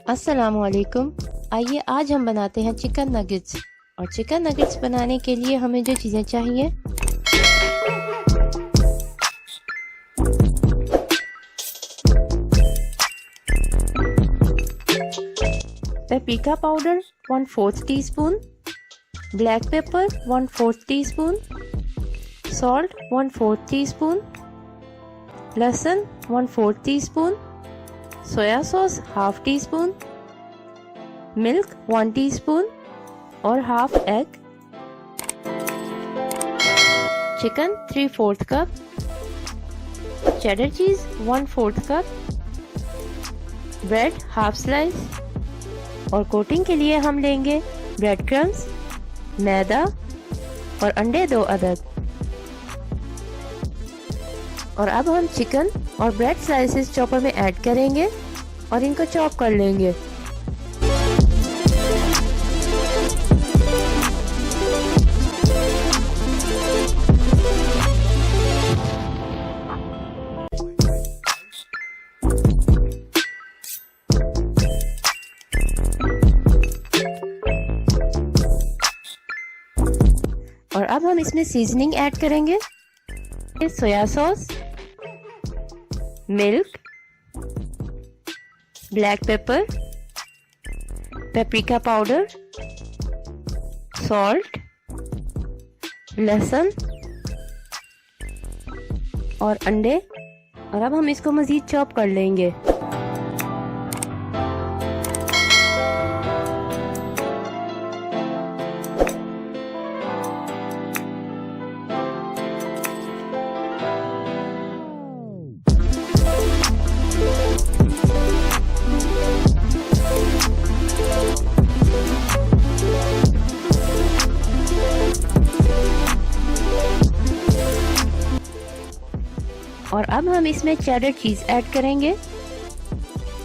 अस्सलामुअलैकुम। आइए आज हम बनाते हैं चिकन नगेट्स। और चिकन नगेट्स बनाने के लिए हमें जो चीज़ें चाहिए, paprika powder 1/4 teaspoon, black pepper 1/4 teaspoon, salt 1/4 teaspoon, लहसुन 1/4 teaspoon, soya sauce 1/2 teaspoon, milk 1 teaspoon और 1/2 एग, चिकन 3/4 कप, चेडर चीज 1/4 कप, ब्रेड 1/2 स्लाइस और कोटिंग के लिए हम लेंगे ब्रेड क्रम्स, मैदा और अंडे 2 अदद। और अब हम चिकन और ब्रेड स्लाइसेस चॉपर में ऐड करेंगे और इनको चॉप कर लेंगे। और अब हम इसमें सीजनिंग ऐड करेंगे, soya sauce, milk, black pepper, paprika powder, salt, लहसुन और अंडे। और अब हम इसको मज़ीद चॉप कर लेंगे। और अब हम इसमें चेडर चीज ऐड करेंगे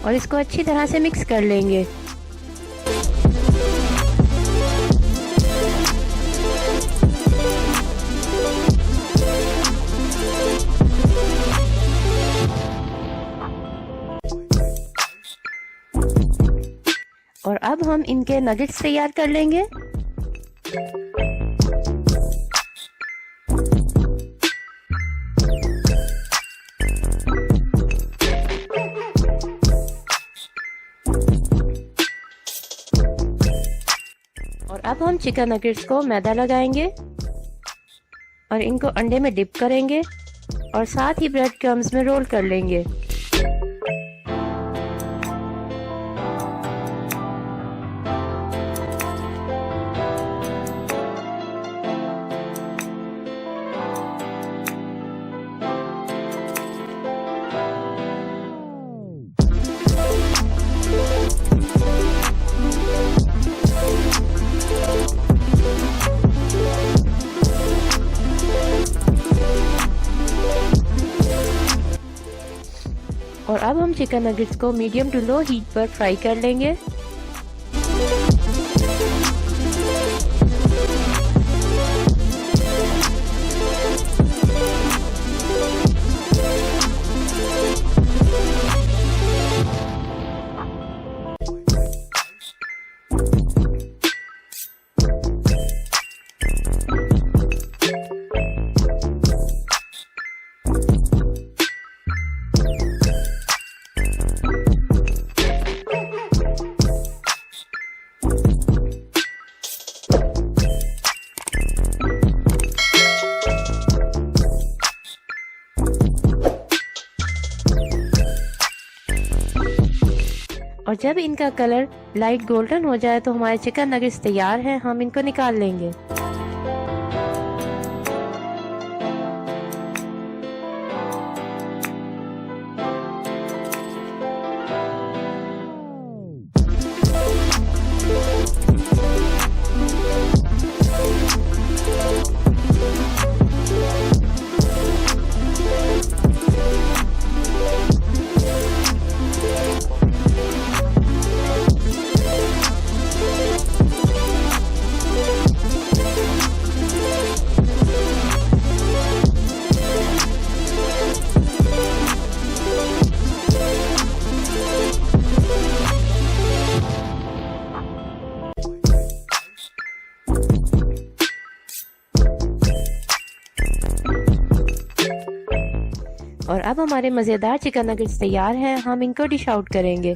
और इसको अच्छी तरह से मिक्स कर लेंगे। और अब हम इनके नगेट्स तैयार कर लेंगे। और अब हम चिकन नगेट्स को मैदा लगाएंगे और इनको अंडे में डिप करेंगे और साथ ही ब्रेड क्रम्स में रोल कर लेंगे। और अब हम चिकन नगेट्स को मीडियम टू लो हीट पर फ्राई कर लेंगे। और जब इनका कलर लाइट गोल्डन हो जाए तो हमारे चिकन नगेट्स तैयार हैं। हम इनको निकाल लेंगे। और अब हमारे मज़ेदार चिकन नगेट्स तैयार हैं, हम इनको डिश आउट करेंगे।